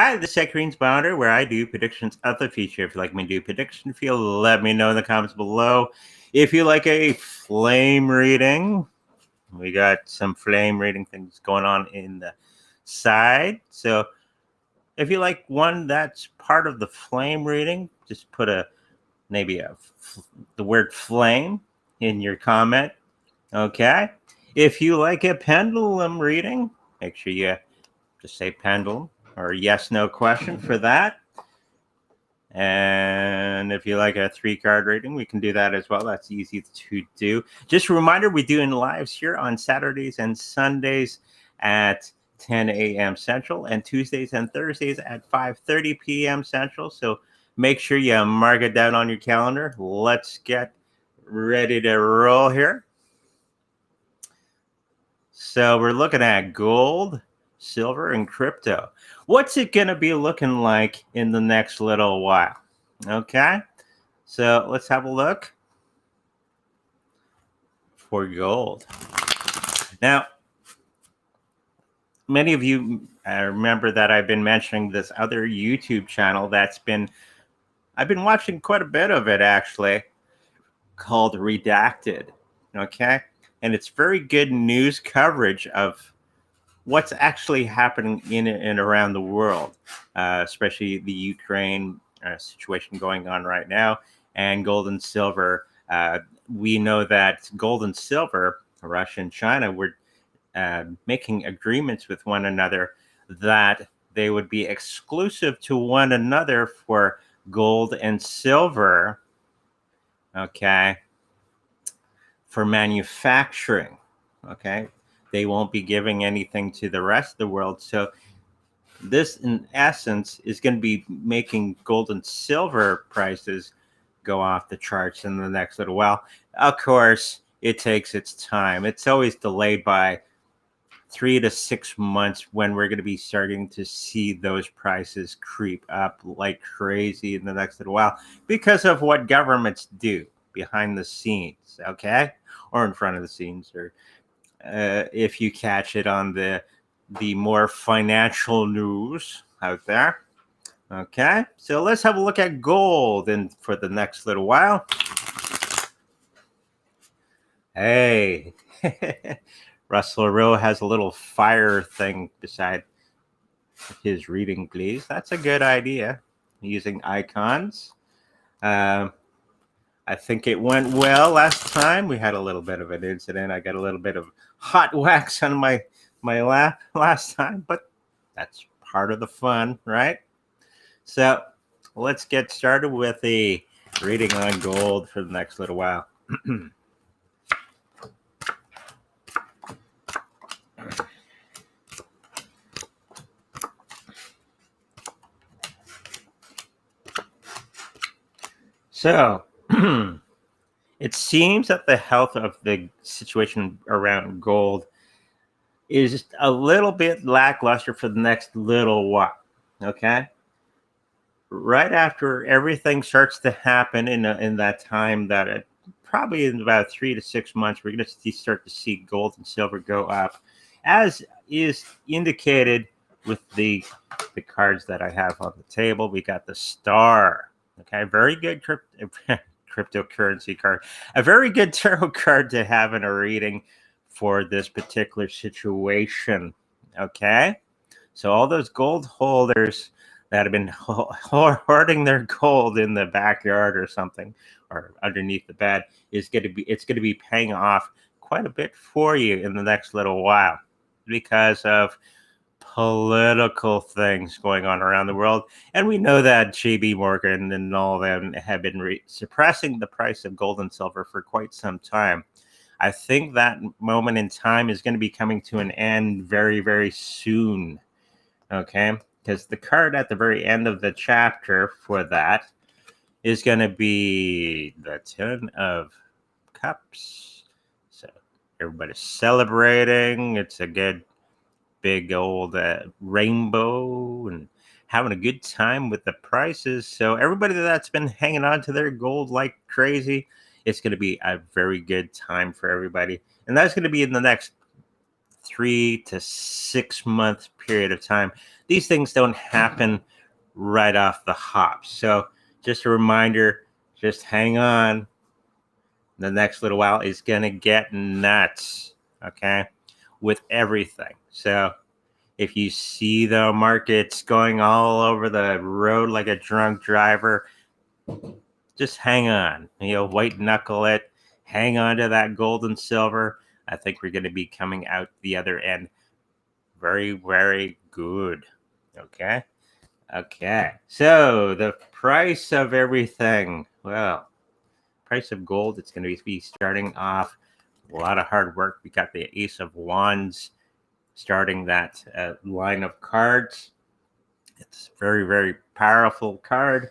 Hi, this is Greens Bounder, where I do predictions of the future. If you like me to do prediction field, let me know in the comments below. If you like a flame reading, we got some flame reading things going on in the side. So if you like one that's part of the flame reading, just put the word flame in your comment. Okay. If you like a pendulum reading, make sure you just say pendulum or yes, no question for that. And if you like a 3-card reading, we can do that as well. That's easy to do. Just a reminder, we do in lives here on Saturdays and Sundays at 10 a.m. Central and Tuesdays and Thursdays at 5:30 p.m. Central. So make sure you mark it down on your calendar. Let's get ready to roll here. So we're looking at gold, silver, and crypto. What's it going to be looking like in the next little while? Okay, so let's have a look for gold. Now, many of you remember that I've been mentioning this other YouTube channel I've been watching quite a bit of it actually, called Redacted. Okay, and it's very good news coverage of what's actually happening in and around the world, especially the Ukraine situation going on right now, and gold and silver. We know that gold and silver, Russia and China, were making agreements with one another that they would be exclusive to one another for gold and silver, okay, for manufacturing, okay? They won't be giving anything to the rest of the world. So this, in essence, is going to be making gold and silver prices go off the charts in the next little while. Of course, it takes its time. It's always delayed by 3 to 6 months when we're going to be starting to see those prices creep up like crazy in the next little while because of what governments do behind the scenes, okay? Or in front of the scenes, or if you catch it on the more financial news out there. Okay, so let's have a look at gold and for the next little while. Hey, Russell Rowe has a little fire thing beside his reading, please. That's a good idea, using icons. I think it went well last time. We had a little bit of an incident. I got a little bit of hot wax on my lap last time, but that's part of the fun, right? So let's get started with the reading on gold for the next little while. So it seems that the health of the situation around gold is a little bit lackluster for the next little while. Okay. Right after everything starts to happen in that time, that probably in about 3 to 6 months, we're going to start to see gold and silver go up, as is indicated with the cards that I have on the table. We got the star. Okay, very good cryptocurrency card, a very good tarot card to have in a reading for this particular situation. Okay, so all those gold holders that have been hoarding their gold in the backyard or something, or underneath the bed, it's going to be paying off quite a bit for you in the next little while because of political things going on around the world. And we know that JB Morgan and all of them have been suppressing the price of gold and silver for quite some time. I think that moment in time is going to be coming to an end very, very soon. Okay, because the card at the very end of the chapter for that is going to be the 10 of Cups. So everybody's celebrating. It's a good big old rainbow and having a good time with the prices. So everybody that's been hanging on to their gold like crazy, it's going to be a very good time for everybody. And that's going to be in the next 3 to 6 month period of time. These things don't happen right off the hop. So just a reminder, just hang on. The next little while is going to get nuts, okay, with everything. So if you see the markets going all over the road like a drunk driver, just hang on. White knuckle it. Hang on to that gold and silver. I think we're going to be coming out the other end very, very good. Okay. Okay. So the price of everything. Well, price of gold, it's going to be starting off a lot of hard work. We got the Ace of Wands starting that line of cards. It's a very, very powerful card.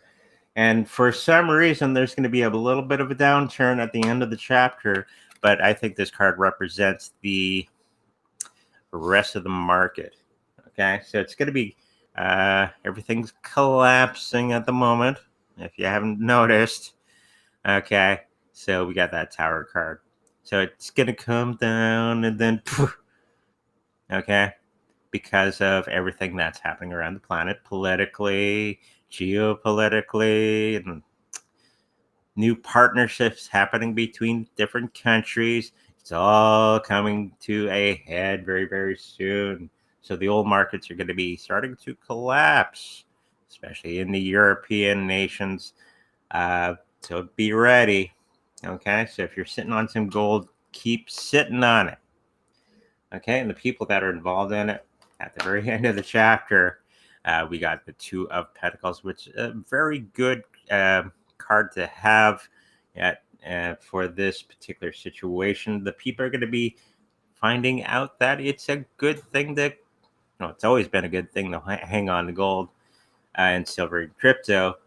And for some reason, there's going to be a little bit of a downturn at the end of the chapter. But I think this card represents the rest of the market. Okay, so it's going to be everything's collapsing at the moment, if you haven't noticed. Okay, so we got that Tower card. So it's going to come down and then poof, okay, because of everything that's happening around the planet politically, geopolitically, and new partnerships happening between different countries. It's all coming to a head very, very soon. So the old markets are going to be starting to collapse, especially in the European nations. So be ready. Okay, so if you're sitting on some gold, keep sitting on it. Okay, and the people that are involved in it, at the very end of the chapter, we got the Two of Pentacles, which is a very good card to have for this particular situation. The people are going to be finding out that it's a good thing to, it's always been a good thing to hang on to gold and silver and crypto,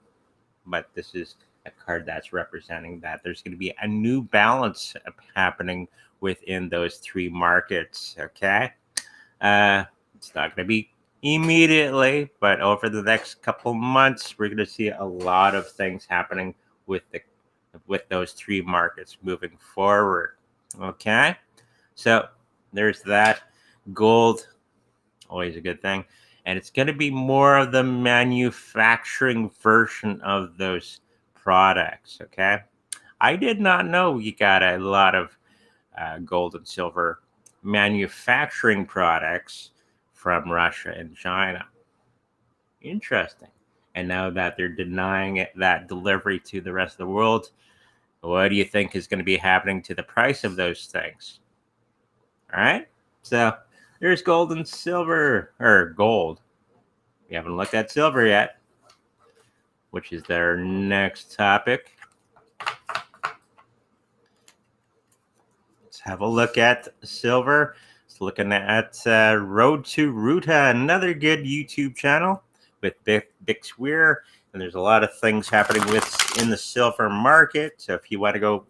but this is a card that's representing that there's going to be a new balance happening within those three markets. Okay, it's not going to be immediately, but over the next couple months, we're going to see a lot of things happening with those three markets moving forward. Okay, so there's that. Gold, always a good thing, and it's going to be more of the manufacturing version of those products. Okay, I did not know you got a lot of gold and silver manufacturing products from Russia and China. Interesting. And now that they're denying it, that delivery to the rest of the world, what do you think is going to be happening to the price of those things? All right. So there's gold and silver, or gold. We haven't looked at silver yet, which is their next topic. Let's have a look at silver. Looking at Road to Ruta, another good YouTube channel with Bix Weir, and there's a lot of things happening in the silver market. So if you want to go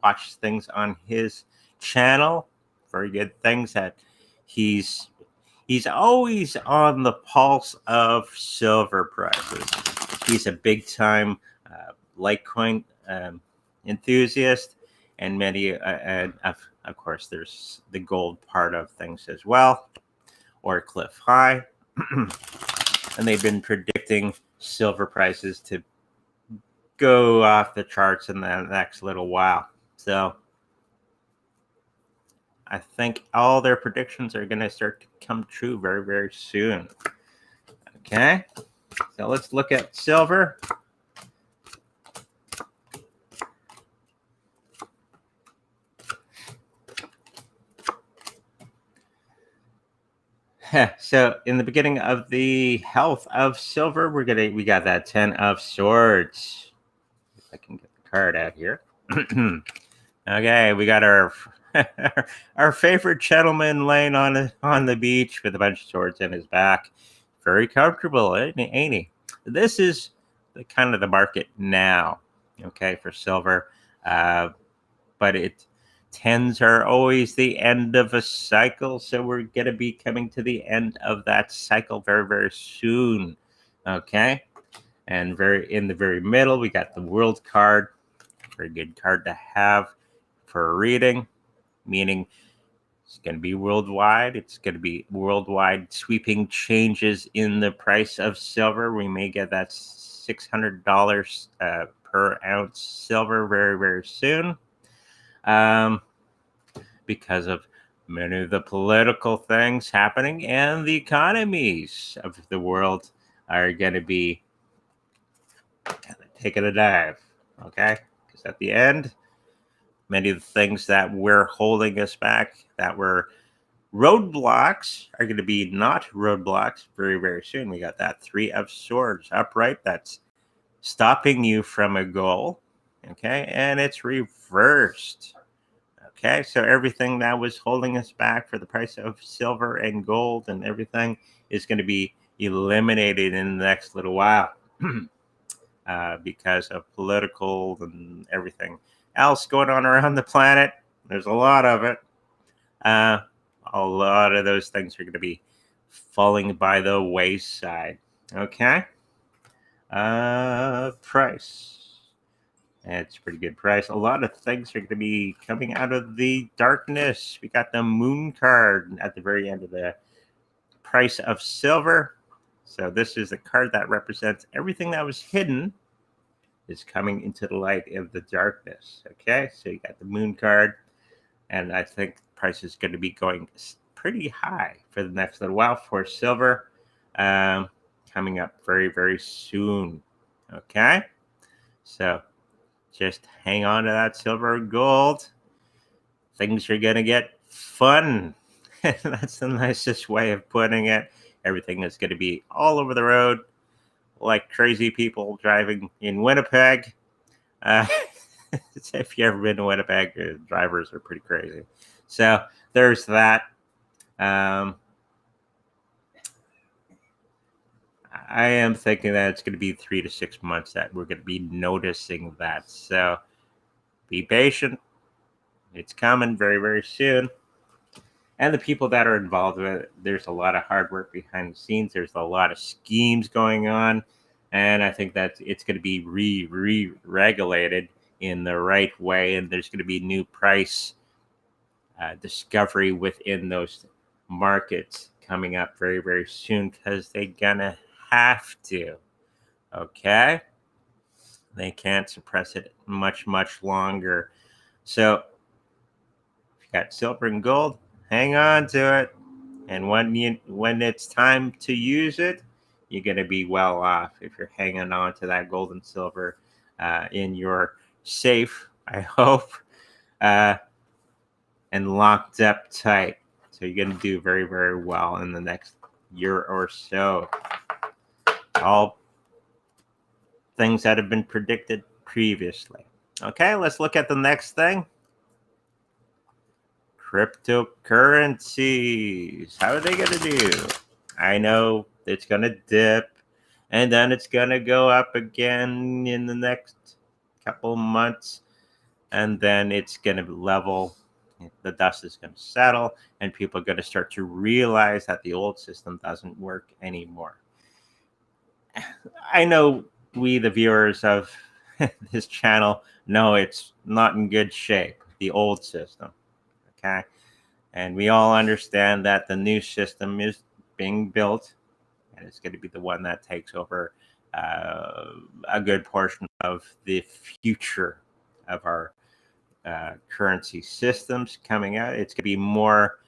watch things on his channel, very good things. That he's always on the pulse of silver prices. He's a big time Litecoin enthusiast, and many of course, there's the gold part of things as well, or cliff high. And they've been predicting silver prices to go off the charts in the next little while. So I think all their predictions are going to start to come true very, very soon. Okay, so let's look at silver. So in the beginning of the health of silver, we got that 10 of Swords. If I can get the card out here. Okay, we got our our favorite gentleman laying on the beach with a bunch of swords in his back. Very comfortable, ain't he? This is kind of the market now, okay, for silver. But tens are always the end of a cycle, so we're going to be coming to the end of that cycle very, very soon. Okay, and in the very middle, we got the World card. Very good card to have for a reading, meaning It's going to be worldwide. It's going to be worldwide sweeping changes in the price of silver. We may get that $600 per ounce silver very, very soon, because of many of the political things happening, and the economies of the world are going to be taking a dive. Okay? Because at the end, many of the things that were holding us back, that were roadblocks, are going to be not roadblocks very, very soon. We got that Three of Swords upright. That's stopping you from a goal. Okay. And it's reversed. Okay. So everything that was holding us back for the price of silver and gold and everything is going to be eliminated in the next little while. Because of political and everything else going on around the planet. There's a lot of it. A lot of those things are going to be falling by the wayside. Okay. Price. It's a pretty good price. A lot of things are going to be coming out of the darkness. We got the moon card at the very end of the price of silver. So this is a card that represents everything that was hidden is coming into the light of the darkness. Okay, so you got the moon card, and I think the price is going to be going pretty high for the next little while for silver, coming up very, very soon. Okay, so just hang on to that silver and gold. Things are going to get fun. That's the nicest way of putting it. Everything is going to be all over the road, like crazy people driving in Winnipeg. If you've ever been to Winnipeg, drivers are pretty crazy. So there's that. I am thinking that it's going to be 3 to 6 months that we're going to be noticing that. So be patient. It's coming very, very soon. And the people that are involved with it, there's a lot of hard work behind the scenes. There's a lot of schemes going on. And I think that it's going to be re-regulated in the right way. And there's going to be new price discovery within those markets coming up very, very soon, because they're going to have to. Okay? They can't suppress it much, much longer. So if you got silver and gold, hang on to it, and when it's time to use it, you're going to be well off if you're hanging on to that gold and silver in your safe, I hope, and locked up tight. So you're going to do very, very well in the next year or so. All things that have been predicted previously. Okay, let's look at the next thing. Cryptocurrencies. How are they going to do? I know it's going to dip, and then it's going to go up again in the next couple months, and then it's going to level. The dust is going to settle, and people are going to start to realize that the old system doesn't work anymore. I know we, the viewers of this channel, know it's not in good shape, the old system. Okay. And we all understand that the new system is being built, and it's going to be the one that takes over a good portion of the future of our currency systems coming out. It's going to be more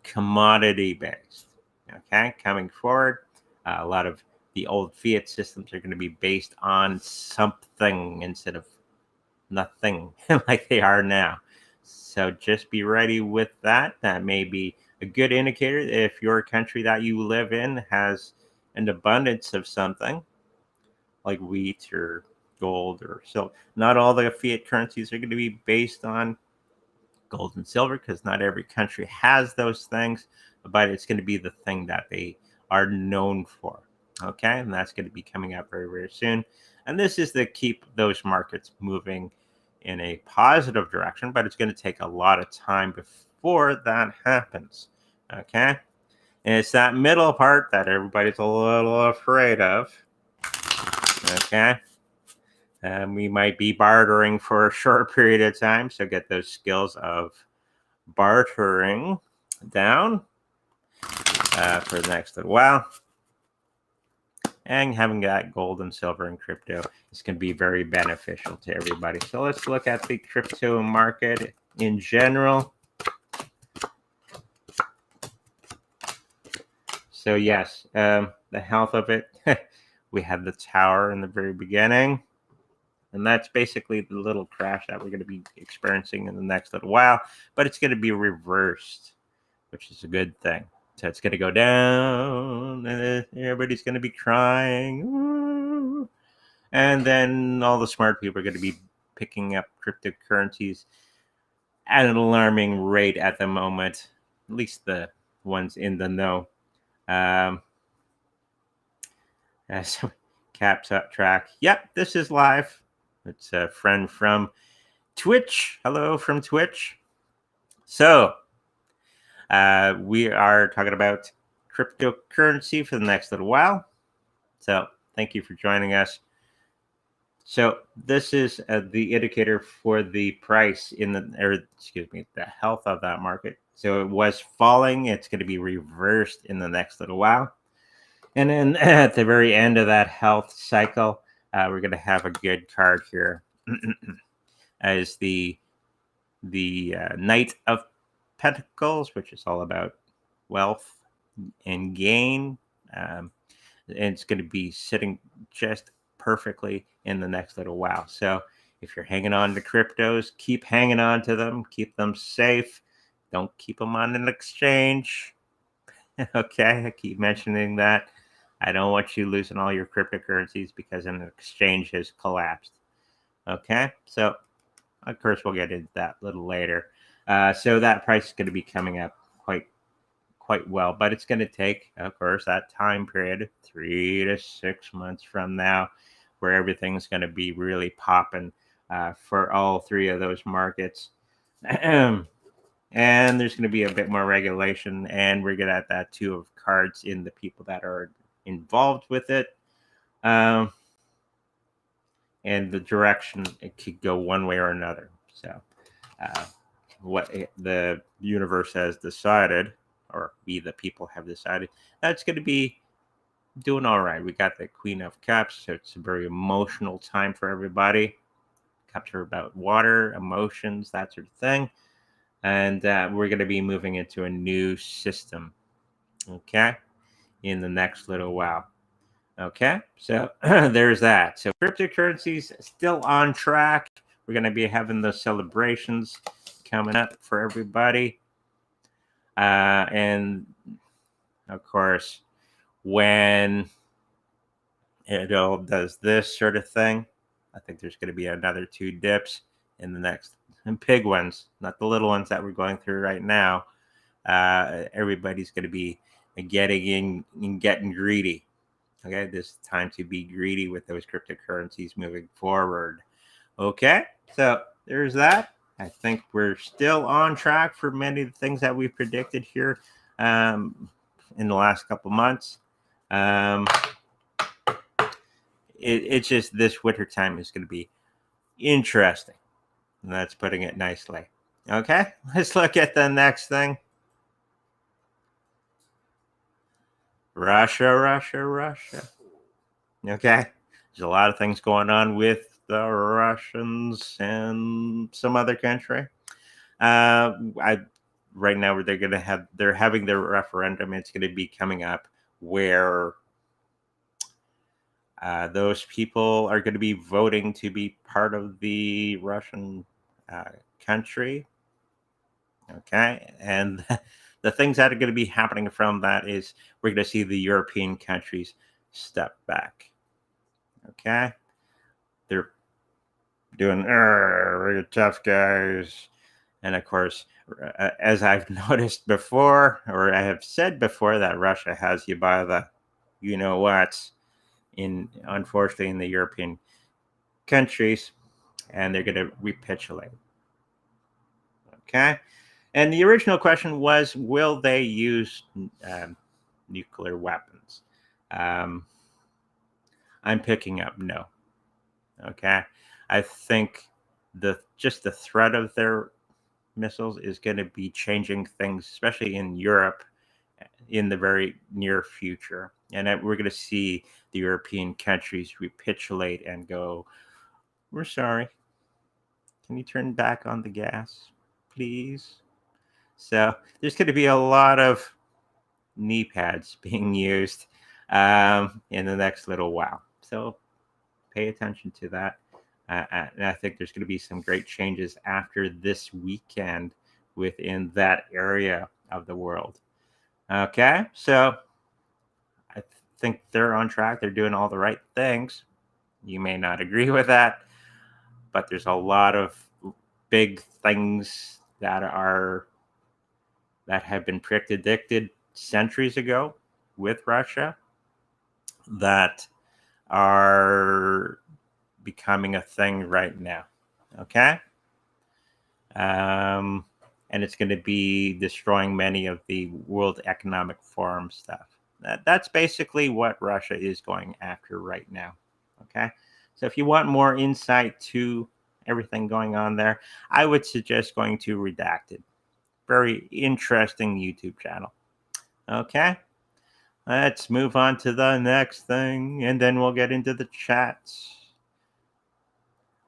commodity based. Okay. Coming forward, a lot of the old fiat systems are going to be based on something instead of nothing like they are now. So just be ready with that. That may be a good indicator if your country that you live in has an abundance of something like wheat or gold or silver. Not all the fiat currencies are going to be based on gold and silver, because not every country has those things, but it's going to be the thing that they are known for. Okay, and that's going to be coming out very, very soon. And this is to keep those markets moving in a positive direction, but it's going to take a lot of time before that happens. Okay, and it's that middle part that everybody's a little afraid of. Okay, and we might be bartering for a short period of time, so get those skills of bartering down for the next little while. And having that gold and silver and crypto is going to be very beneficial to everybody. So let's look at the crypto market in general. So yes, the health of it, we had the tower in the very beginning. And that's basically the little crash that we're going to be experiencing in the next little while. But it's going to be reversed, which is a good thing. So it's going to go down, and everybody's going to be crying. And then all the smart people are going to be picking up cryptocurrencies at an alarming rate at the moment, at least the ones in the know. So caps up track. Yep, this is live. It's a friend from Twitch. Hello from Twitch. So we are talking about cryptocurrency for the next little while. So thank you for joining us. So this is the indicator for the price in the health of that market. So it was falling. It's going to be reversed in the next little while. And then at the very end of that health cycle, we're going to have a good card here as the Knight of Pentacles, which is all about wealth and gain. And it's going to be sitting just perfectly in the next little while. So if you're hanging on to cryptos, keep hanging on to them, keep them safe. Don't keep them on an exchange. Okay, I keep mentioning that. I don't want you losing all your cryptocurrencies because an exchange has collapsed. Okay, so of course we'll get into that a little later. So that price is going to be coming up quite well, but it's going to take, of course, that time period, 3 to 6 months from now, where everything's going to be really popping for all three of those markets. And there's going to be a bit more regulation, and we're going to add that too of cards in the people that are involved with it. And the direction, it could go one way or another. So what the universe has decided, or we the people have decided, that's going to be doing all right. We got the Queen of Cups, so it's a very emotional time for everybody. Cups are about water, emotions, that sort of thing. And we're going to be moving into a new system, okay, in the next little while. Okay, so there's that. So cryptocurrencies still on track. We're going to be having those celebrations coming up for everybody. And of course, when it all does this sort of thing, I think there's going to be another 2 dips in the next, and big ones, not the little ones that we're going through right now. Everybody's going to be getting in and getting greedy. Okay, this time to be greedy with those cryptocurrencies moving forward. Okay, so there's that. I think we're still on track for many of the things that we've predicted here in the last couple months. It's just this winter time is going to be interesting. And that's putting it nicely. Okay, let's look at the next thing. Russia. Okay, there's a lot of things going on with the Russians and some other country. Right now they're having their referendum. It's going to be coming up where those people are going to be voting to be part of the Russian country. Okay, and the things that are going to be happening from that is we're going to see the European countries step back. Okay, they're doing we're tough guys, and of course, as I've noticed before, or I have said before, that Russia has you by the, you know what, unfortunately in the European countries, and they're going to recapitulate. Okay, and the original question was, will they use nuclear weapons? I'm picking up no. Okay, I think just the threat of their missiles is going to be changing things, especially in Europe, in the very near future. And we're going to see the European countries recapitulate and go, we're sorry. Can you turn back on the gas, please? So there's going to be a lot of knee pads being used in the next little while. So pay attention to that. And I think there's going to be some great changes after this weekend within that area of the world. Okay, so I think they're on track. They're doing all the right things. You may not agree with that, but there's a lot of big things that have been predicted centuries ago with Russia that are becoming a thing right now. Okay. And it's going to be destroying many of the World Economic Forum stuff. That's basically what Russia is going after right now. Okay. So if you want more insight to everything going on there, I would suggest going to Redacted. Very interesting YouTube channel. Okay. Let's move on to the next thing, and then we'll get into the chats.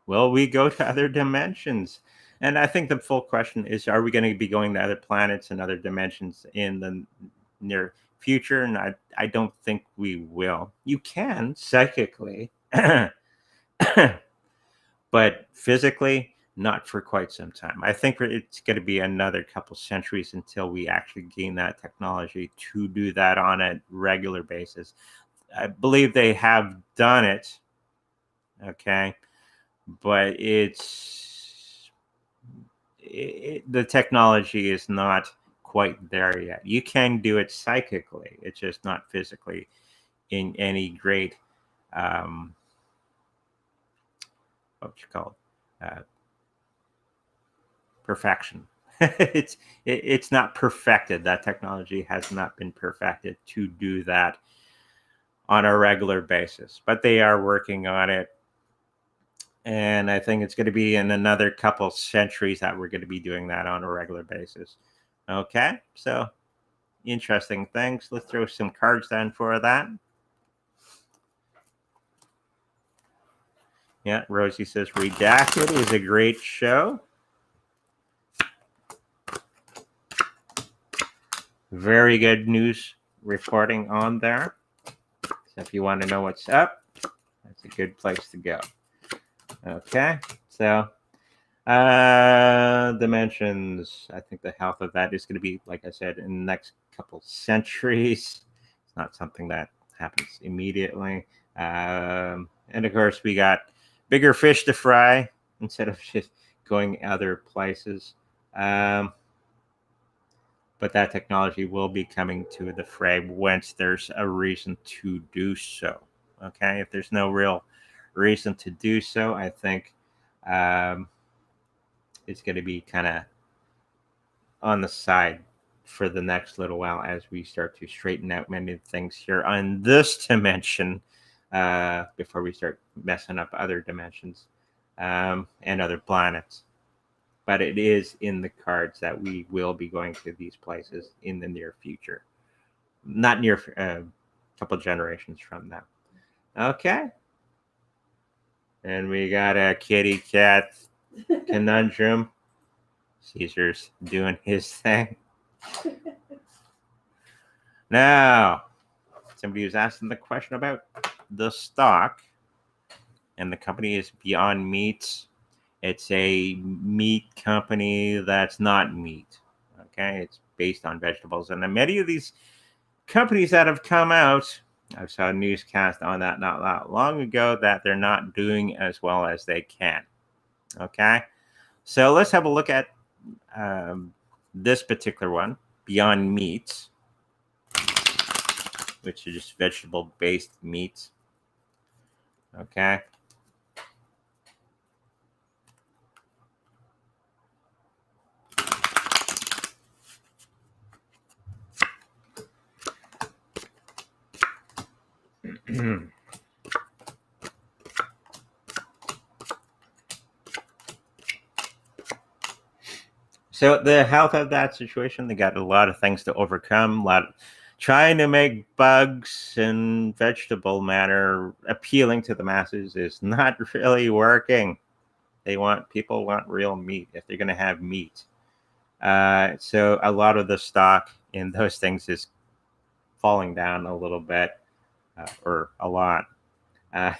Will we go to other dimensions? And I think the full question is, are we going to be going to other planets and other dimensions in the near future? And I don't think we will. You can psychically, but physically, not for quite some time. I think it's going to be another couple centuries until we actually gain that technology to do that on a regular basis. I believe they have done it, okay, but the technology is not quite there yet. You can do it psychically. It's just not physically in any great, perfection. It's not perfected. That technology has not been perfected to do that on a regular basis, but they are working on it. And I think it's going to be in another couple centuries that we're going to be doing that on a regular basis. Okay, so interesting things. Let's throw some cards down for that. Yeah, Rosie says Redacted is a great show. Very good news reporting on there. So if you want to know what's up, that's a good place to go. Okay, so dimensions. I think the health of that is going to be, like I said, in the next couple centuries. It's not something that happens immediately. And of course, we got bigger fish to fry instead of just going other places. But that technology will be coming to the fray once there's a reason to do so. Okay, if there's no real reason to do so, I think it's going to be kind of on the side for the next little while as we start to straighten out many things here on this dimension before we start messing up other dimensions and other planets. But it is in the cards that we will be going to these places in the near future. Not near, a couple generations from now. Okay. And we got a kitty cat conundrum. Caesar's doing his thing. Now, somebody was asking the question about the stock, and the company is Beyond Meats. It's a meat company that's not meat. Okay, it's based on vegetables, and many of these companies that have come out, I saw a newscast on that not that long ago, that they're not doing as well as they can. Okay, so let's have a look at this particular one, Beyond Meats, which is just vegetable-based meats. Okay. So the health of that situation, they got a lot of things to overcome. A lot of, trying to make bugs and vegetable matter appealing to the masses is not really working. People want real meat if they're going to have meat. So a lot of the stock in those things is falling down a little bit, or a lot. Uh,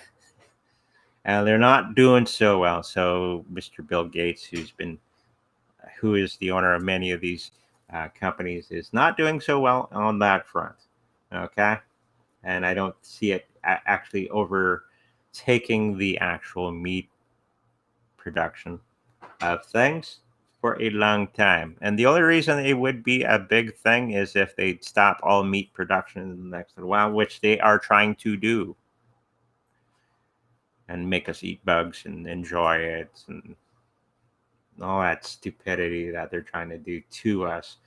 and they're not doing so well. So Mr. Bill Gates, who is the owner of many of these companies, is not doing so well on that front. Okay, and I don't see it actually overtaking the actual meat production of things for a long time. And the only reason it would be a big thing is if they stop all meat production in the next little while, which they are trying to do, and make us eat bugs and enjoy it and all that stupidity that they're trying to do to us.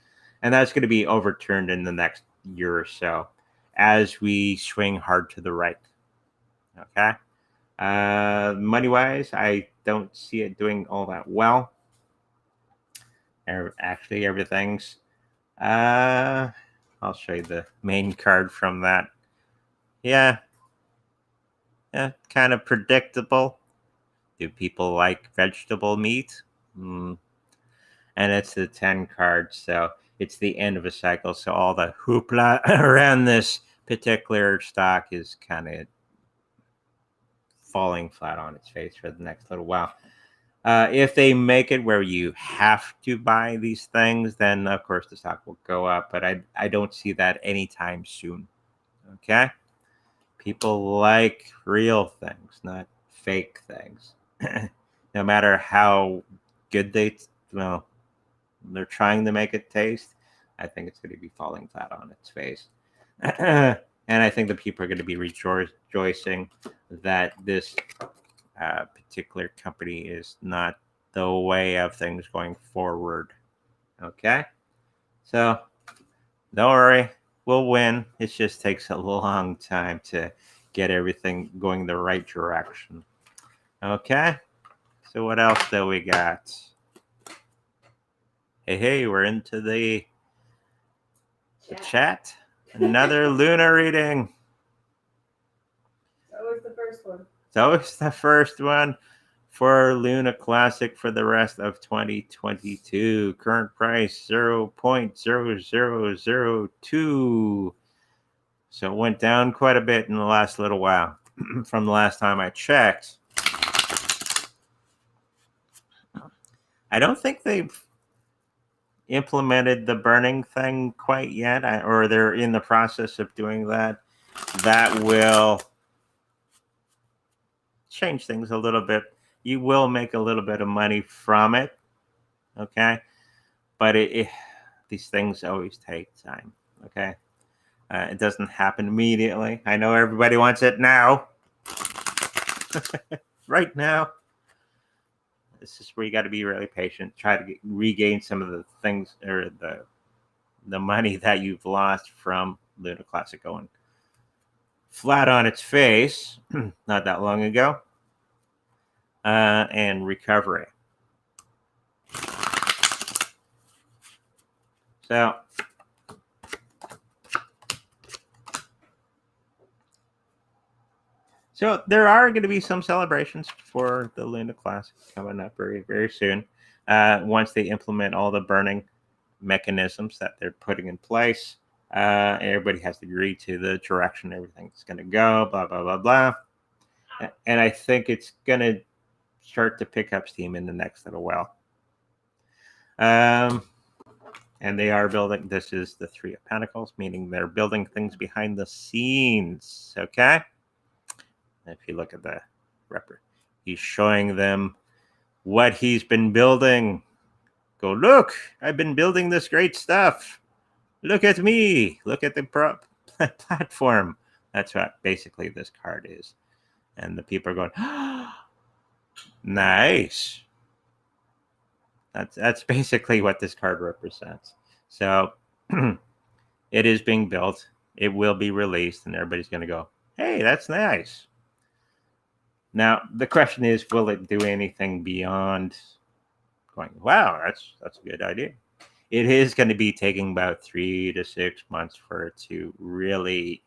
And that's going to be overturned in the next year or so as we swing hard to the right. Okay. Money wise, I don't see it doing all that well. Actually, everything's. I'll show you the main card from that. Yeah, kind of predictable. Do people like vegetable meat? And it's the 10 cards, so it's the end of a cycle. So all the hoopla around this particular stock is kind of falling flat on its face for the next little while. If they make it where you have to buy these things, then of course the stock will go up. But I don't see that anytime soon. Okay, people like real things, not fake things. No matter how good they're trying to make it taste, I think it's going to be falling flat on its face. And I think the people are going to be rejoicing that this particular company is not the way of things going forward. Okay? So, don't worry. We'll win. It just takes a long time to get everything going the right direction. Okay? So, what else do we got? Hey, we're into the chat. Another Luna reading. That was the first one. So it's the first one for Luna Classic for the rest of 2022. Current price 0.0002. So it went down quite a bit in the last little while from the last time I checked. I don't think they've implemented the burning thing quite yet, or they're in the process of doing that. That will change things a little bit. You will make a little bit of money from it, okay? But these things always take time, okay? It doesn't happen immediately. I know everybody wants it now. Right now. This is where you got to be really patient. Try to regain some of the things, or the money that you've lost from Luna Classic going flat on its face not that long ago, and recovery. So there are going to be some celebrations for the Luna Classic coming up very, very soon. Once they implement all the burning mechanisms that they're putting in place, everybody has to agree to the direction everything's going to go, blah, blah, blah, blah. And I think it's going to start to pick up steam in the next little while. And they are building, this is the Three of Pentacles, meaning they're building things behind the scenes, okay? If you look at the repper, he's showing them what he's been building. Go, look, I've been building this great stuff. Look at me. Look at the platform. That's what basically this card is. And the people are going, oh, nice. That's basically what this card represents. So it is being built. It will be released, and everybody's going to go, hey, that's nice. Now, the question is, will it do anything beyond going, wow, that's a good idea. It is going to be taking about 3 to 6 months for it to really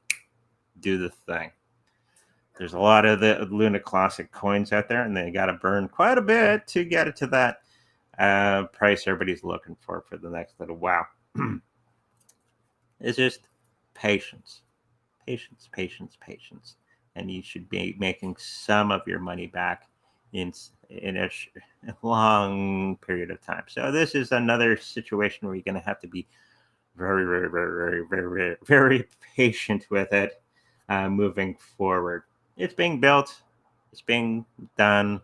do the thing. There's a lot of the Luna Classic coins out there, and they got to burn quite a bit to get it to that price everybody's looking for the next little while. It's just patience, patience, and you should be making some of your money back in a long period of time. So this is another situation where you're going to have to be very patient with it moving forward. It's being built, it's being done.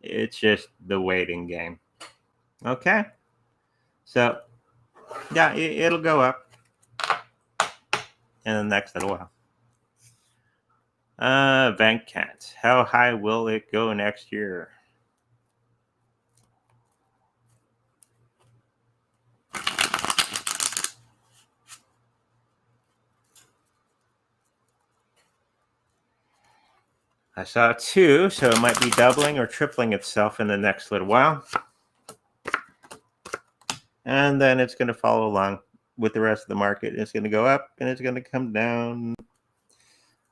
It's just the waiting game. Okay, so yeah, it'll go up in the next little while. Vancat, how high will it go next year? I saw 2, so it might be doubling or tripling itself in the next little while. And then it's going to follow along with the rest of the market. It's going to go up and it's going to come down.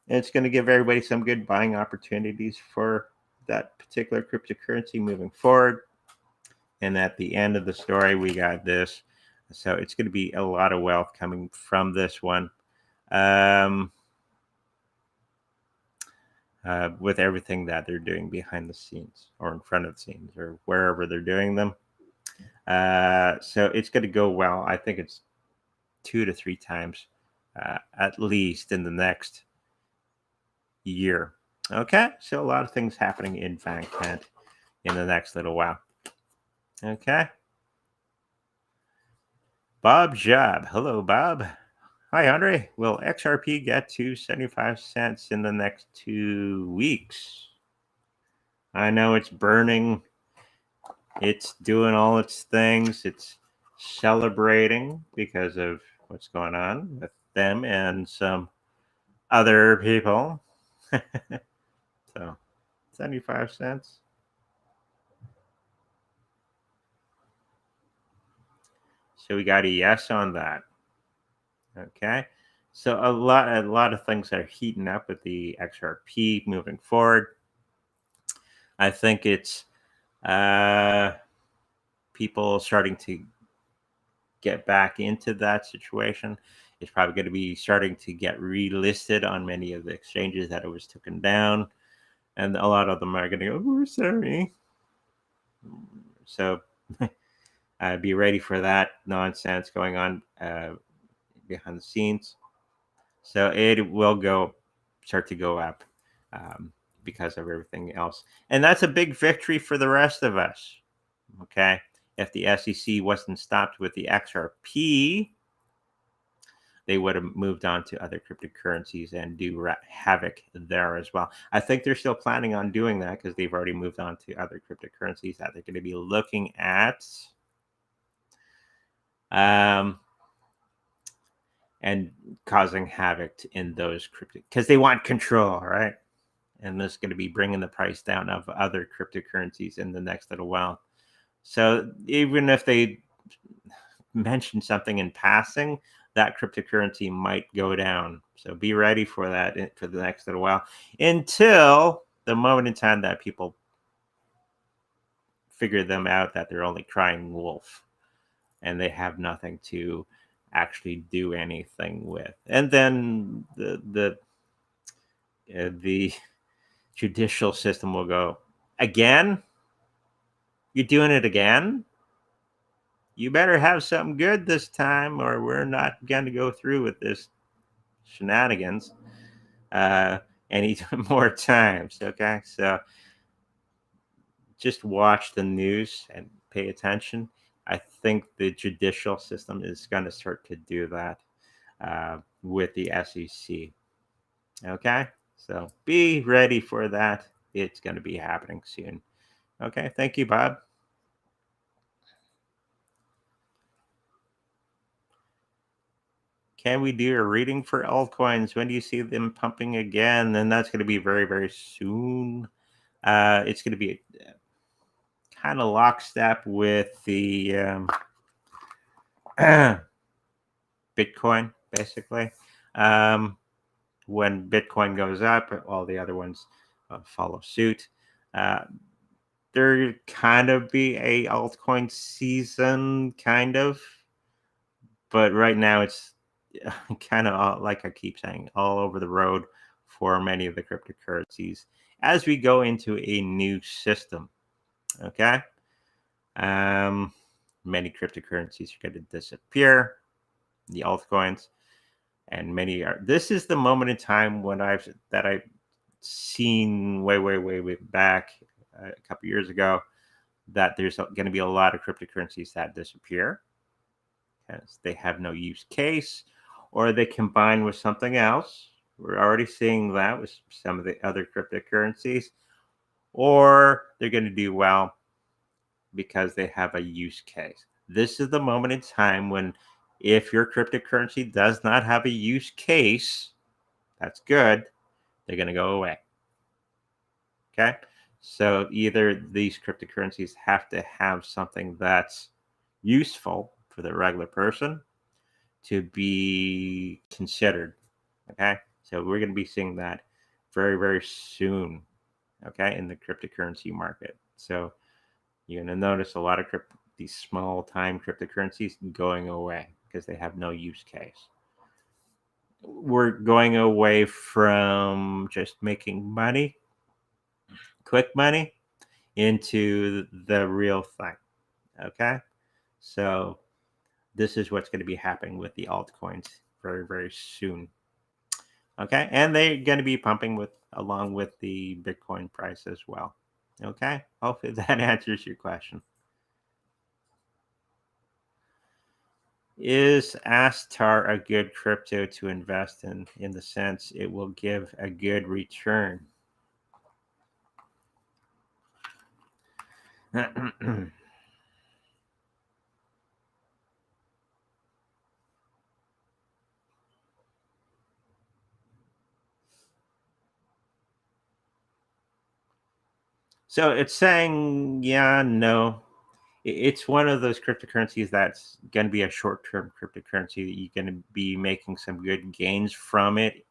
It's going to give everybody some good buying opportunities for that particular cryptocurrency moving forward. And at the end of the story, we got this. So it's going to be a lot of wealth coming from this one. With everything that they're doing behind the scenes or in front of the scenes or wherever they're doing them. So it's going to go well. I think it's 2 to 3 times at least in the next year. Okay, so a lot of things happening in Vancat in the next little while. Okay. Bob Job. Hello, Bob. Hi, Andre. Will XRP get to 75 cents in the next 2 weeks? I know it's burning. It's doing all its things. It's celebrating because of what's going on with them and some other people. So, 75 cents. So we got a yes on that. Okay. So a lot of things are heating up with the XRP moving forward. I think it's people starting to get back into that situation. It's probably going to be starting to get relisted on many of the exchanges that it was taken down. And a lot of them are going to go, we're sorry. So be ready for that nonsense going on behind the scenes. So it will start to go up because of everything else. And that's a big victory for the rest of us. Okay. If the SEC wasn't stopped with the XRP, they would have moved on to other cryptocurrencies and do havoc there as well. I think they're still planning on doing that because they've already moved on to other cryptocurrencies that they're going to be looking at. And causing havoc in those crypto because they want control, right? And this is going to be bringing the price down of other cryptocurrencies in the next little while. So even if they mention something in passing, that cryptocurrency might go down. So be ready for that for the next little while until the moment in time that people figure them out that they're only crying wolf and they have nothing to actually do anything with. And then the judicial system will go, again? You're doing it again? You better have something good this time or we're not going to go through with this shenanigans any more times. Okay, so just watch the news and pay attention. I think the judicial system is going to start to do that with the SEC. Okay, so be ready for that. It's going to be happening soon. Okay, thank you, Bob. Can we do a reading for altcoins? When do you see them pumping again? And that's going to be very, very soon. It's going to be kind of lockstep with the Bitcoin, basically. When Bitcoin goes up, all the other ones follow suit. There kind of be a altcoin season, kind of, but right now it's kind of like I keep saying, all over the road for many of the cryptocurrencies as we go into a new system. Okay, many cryptocurrencies are going to disappear, the altcoins, and many are. This is the moment in time when I've seen way back a couple years ago that there's going to be a lot of cryptocurrencies that disappear because they have no use case or they combine with something else. We're already seeing that with some of the other cryptocurrencies, or they're going to do well because they have a use case. This is the moment in time when if your cryptocurrency does not have a use case, that's good, they're going to go away. Okay? So either these cryptocurrencies have to have something that's useful for the regular person to be considered. Okay? So we're going to be seeing that very soon, okay, in the cryptocurrency market. So you're going to notice a lot of these small time cryptocurrencies going away because they have no use case. We're going away from just making money, quick money, into the real thing. Okay, so this is what's going to be happening with the altcoins very soon. Okay, and they're going to be pumping with along with the Bitcoin price as well. Okay, hopefully that answers your question. Is Astar a good crypto to invest in the sense it will give a good return? So it's saying, yeah, no. It's one of those cryptocurrencies that's going to be a short-term cryptocurrency that you're going to be making some good gains from it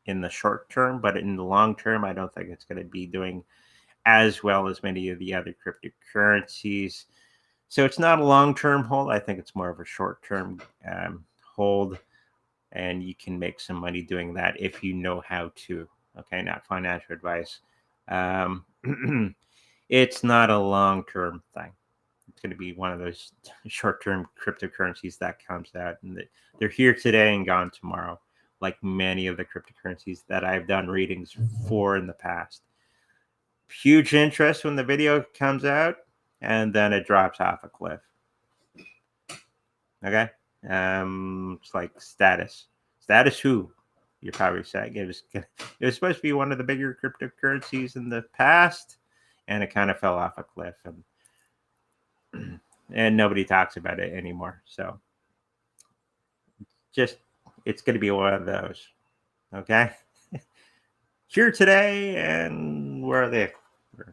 in the short term, but in the long term, I don't think it's going to be doing as well as many of the other cryptocurrencies. So it's not a long-term hold. I think it's more of a short-term hold, and you can make some money doing that if you know how to. Okay, not financial advice. It's not a long-term thing. It's going to be one of those short-term cryptocurrencies that comes out, and they're here today and gone tomorrow, like many of the cryptocurrencies that I've done readings for in the past. Huge interest when the video comes out, and then it drops off a cliff. Okay, it's like status. Status who? You're probably saying it was supposed to be one of the bigger cryptocurrencies in the past, and it kind of fell off a cliff, and nobody talks about it anymore. So just it's going to be one of those. Okay, here today, and where are they?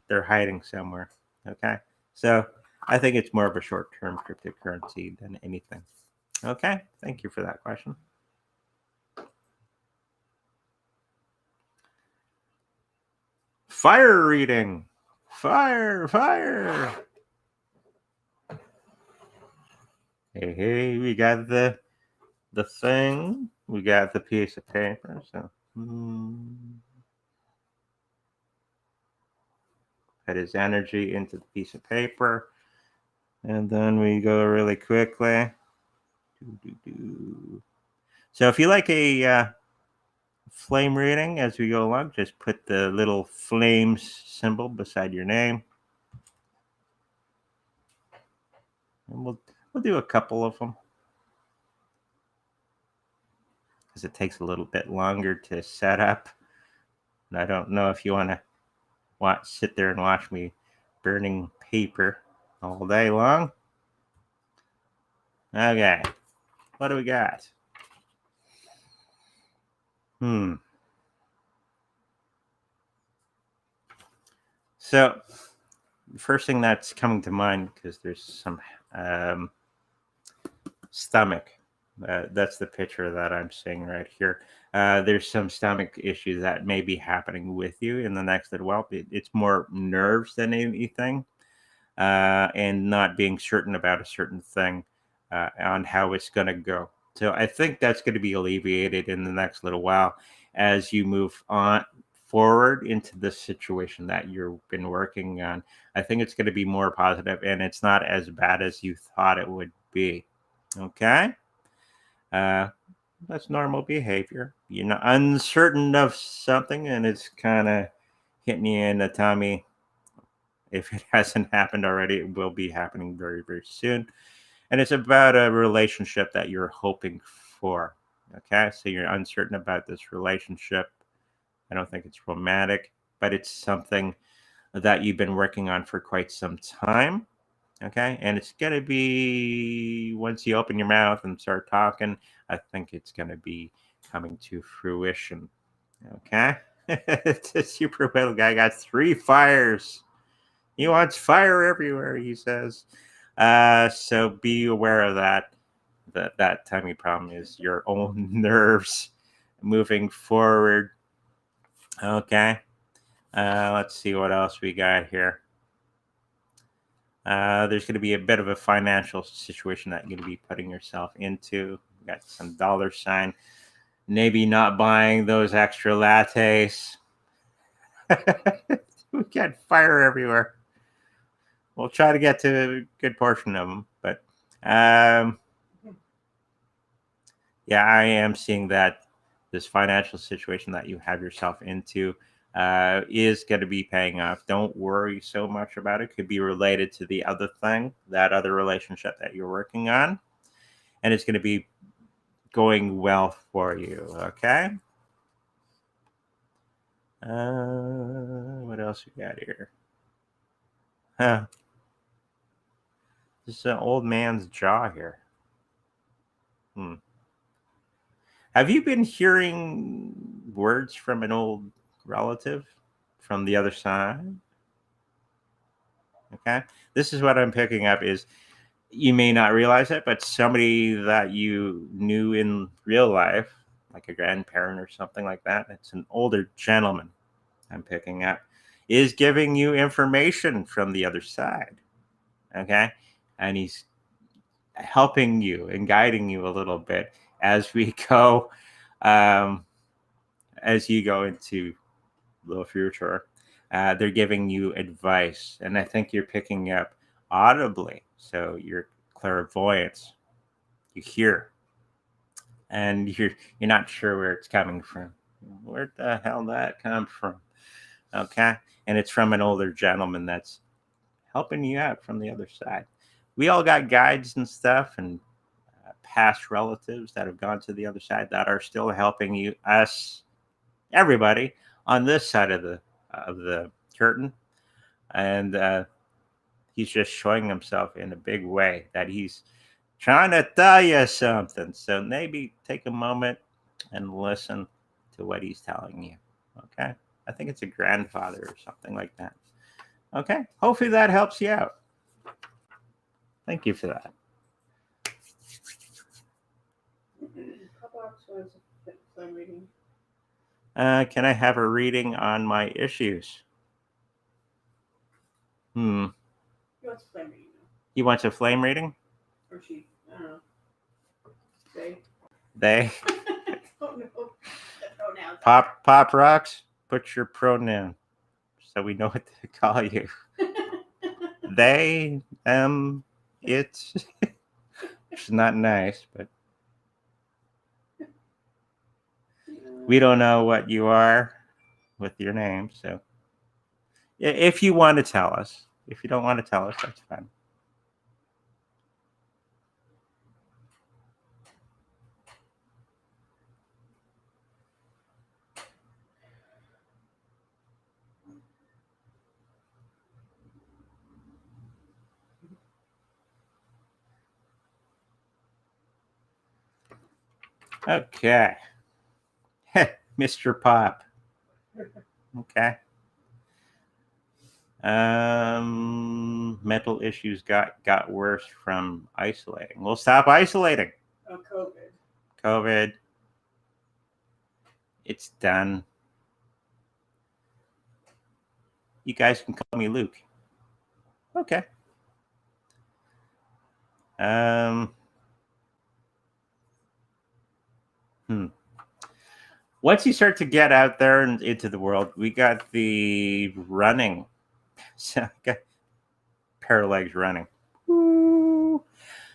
They're hiding somewhere. Okay, so I think it's more of a short-term cryptocurrency than anything. Okay, thank you for that question. Fire reading. Fire. Hey, we got the thing. We got the piece of paper. So put his energy into the piece of paper. And then we go really quickly. So if you like a flame reading as we go along, just put the little flames symbol beside your name. And we'll do a couple of them, because it takes a little bit longer to set up. And I don't know if you want to sit there and watch me burning paper all day long. Okay, what do we got? So first thing that's coming to mind, because there's some stomach. That's the picture that I'm seeing right here. There's some stomach issues that may be happening with you in the next little while. It's more nerves than anything, and not being certain about a certain thing on how it's going to go. So I think that's going to be alleviated in the next little while as you move on forward into the situation that you've been working on. I think it's going to be more positive, and it's not as bad as you thought it would be. Okay. Uh, that's normal behavior. You're not uncertain of something, and it's kind of hitting you in the tummy. If it hasn't happened already, it will be happening very, very soon. And it's about a relationship that you're hoping for. Okay, so you're uncertain about this relationship. I don't think it's romantic, but it's something that you've been working on for quite some time. Okay, and it's gonna be, once you open your mouth and start talking, I think it's gonna be coming to fruition. Okay. It's a super little guy, got 3 fires. He wants fire everywhere, he says. So be aware of that. That tummy problem is your own nerves moving forward. Okay. Let's see what else we got here. There's going to be a bit of a financial situation that you're going to be putting yourself into. You got some dollar sign. Maybe not buying those extra lattes. We got fire everywhere. We'll try to get to a good portion of them, but yeah, I am seeing that this financial situation that you have yourself into is going to be paying off. Don't worry so much about it. Could be related to the other thing, that other relationship that you're working on, and it's going to be going well for you. Okay. What else we got here? Huh. This is an old man's jaw here. Have you been hearing words from an old relative from the other side? Okay. This is what I'm picking up is, you may not realize it, but somebody that you knew in real life, like a grandparent or something like that, it's an older gentleman I'm picking up, is giving you information from the other side. Okay. And he's helping you and guiding you a little bit as we go, as you go into the future. They're giving you advice, and I think you're picking up audibly. So your clairvoyance, you hear, and you're not sure where it's coming from. Where the hell that come from? Okay, and it's from an older gentleman that's helping you out from the other side. We all got guides and stuff, and past relatives that have gone to the other side that are still helping you, us, everybody on this side of the curtain, and he's just showing himself in a big way that he's trying to tell you something. So maybe take a moment and listen to what he's telling you. Okay, I think it's a grandfather or something like that. Okay, hopefully that helps you out. Thank you for that. Can I have a reading on my issues? He wants a flame reading. He wants a flame reading? Or she, I don't know. They? Oh no. Pop rocks, put your pronoun so we know what to call you. They, it's not nice, but we don't know what you are with your name. So if you want to tell us, if you don't want to tell us, that's fine. Okay. Mr. Pop. Okay. Mental issues got worse from isolating. We'll stop isolating. Oh, COVID. COVID. It's done. You guys can call me Luke. Okay. Once you start to get out there and into the world, we got the running. So got pair of legs running. Woo.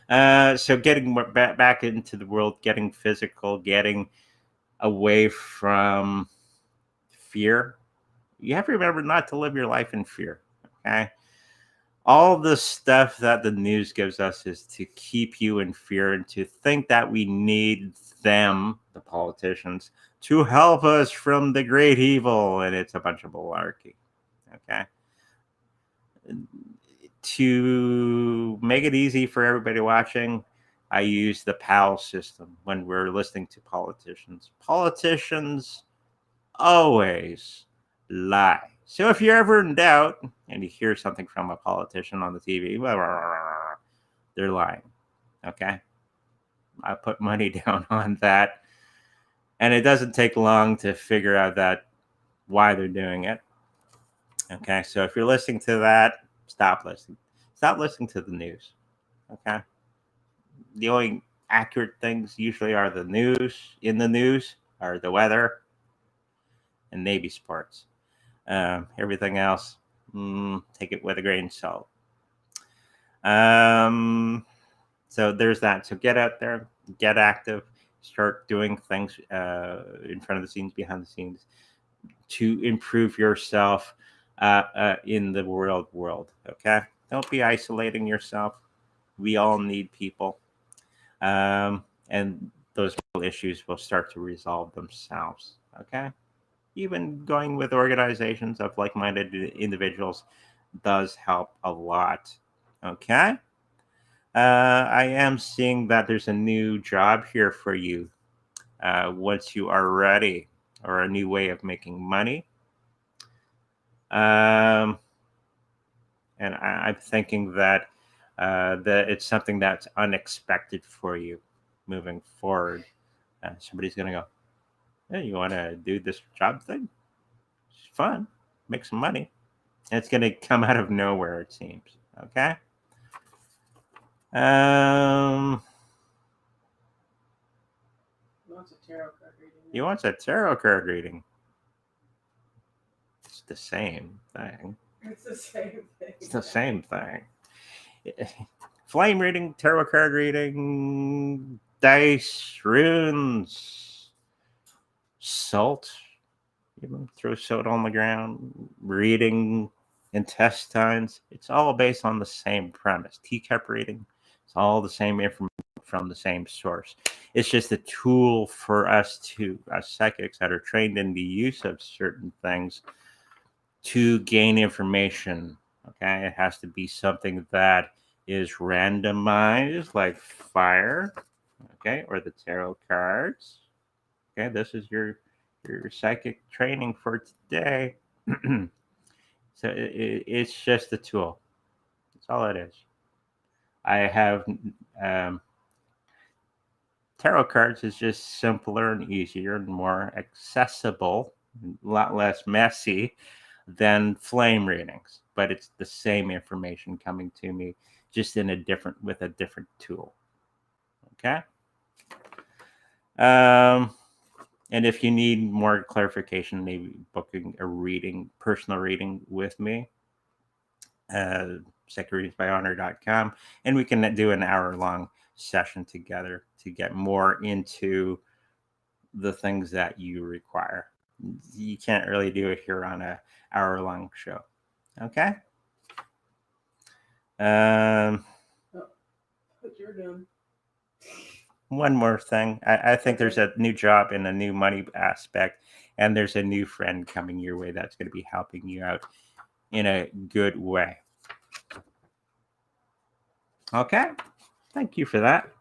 So getting back into the world, getting physical, getting away from fear. You have to remember not to live your life in fear. Okay. All the stuff that the news gives us is to keep you in fear and to think that we need them, the politicians, to help us from the great evil. And it's a bunch of malarkey. Okay. To make it easy for everybody watching, I use the PAL system when we're listening to politicians. Politicians always lie. So if you're ever in doubt and you hear something from a politician on the TV, they're lying. Okay? I put money down on that. And it doesn't take long to figure out that why they're doing it. Okay? So if you're listening to that, stop listening. Stop listening to the news. Okay? The only accurate things usually are the news. In the news are the weather and Navy sports. Everything else, take it with a grain of salt. So there's that. So get out there, get active, start doing things in front of the scenes, behind the scenes, to improve yourself in the world. Okay, don't be isolating yourself. We all need people, and those issues will start to resolve themselves. Okay. Even going with organizations of like-minded individuals does help a lot. Okay. I am seeing that there's a new job here for you once you are ready, or a new way of making money. And I'm thinking that it's something that's unexpected for you moving forward. Somebody's going to go, hey, you want to do this job thing? It's fun. Make some money. And it's going to come out of nowhere, it seems. Okay? What's a tarot card reading? He wants a tarot card reading. It's the same thing. It's the same thing. It's the same thing. Flame reading, tarot card reading, dice, runes, salt. You throw salt on the ground, reading intestines. It's all based on the same premise. Teacup reading. It's all the same information from the same source. It's just a tool for us as psychics that are trained in the use of certain things, to gain information. Okay, it has to be something that is randomized, like fire. Okay, or the tarot cards. Okay, this is your psychic training for today. So it's just a tool. That's all it is. I have tarot cards is just simpler and easier and more accessible, a lot less messy than flame readings, but it's the same information coming to me, just with a different tool. Okay. And if you need more clarification, maybe booking a reading, personal reading with me, secretariatsbyhonor.com, and we can do an hour-long session together to get more into the things that you require. You can't really do it here on an hour-long show. Okay? What you're doing. One more thing. I think there's a new job and a new money aspect, and there's a new friend coming your way that's going to be helping you out in a good way. Okay. Thank you for that.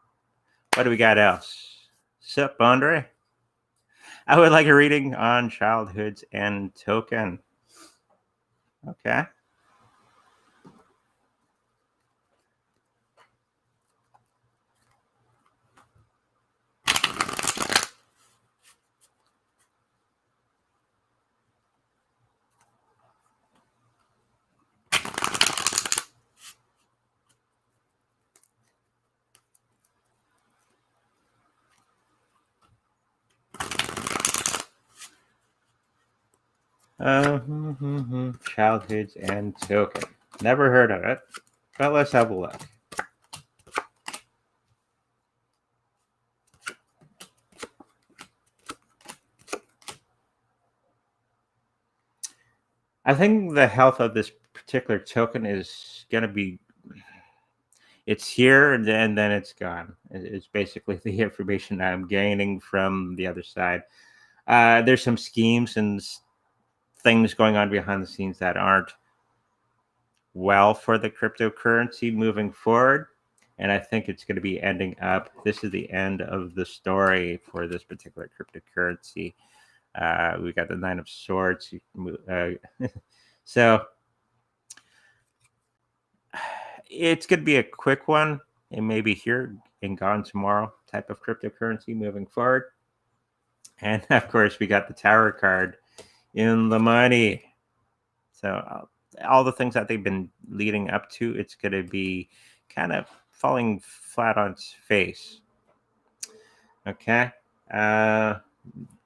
What do we got else? Sup, Andre? I would like a reading on childhoods and token. Okay. Childhoods and token. Never heard of it, but let's have a look. I think the health of this particular token is going to be, it's here and then it's gone. It's basically the information I'm gaining from the other side. There's some schemes and things going on behind the scenes that aren't well for the cryptocurrency moving forward. And I think it's going to be ending up. This is the end of the story for this particular cryptocurrency. We got the Nine of Swords. So it's going to be a quick one. It may be here and gone tomorrow type of cryptocurrency moving forward. And of course, we got the Tower card in the money. So all the things that they've been leading up to, it's going to be kind of falling flat on its face. Okay.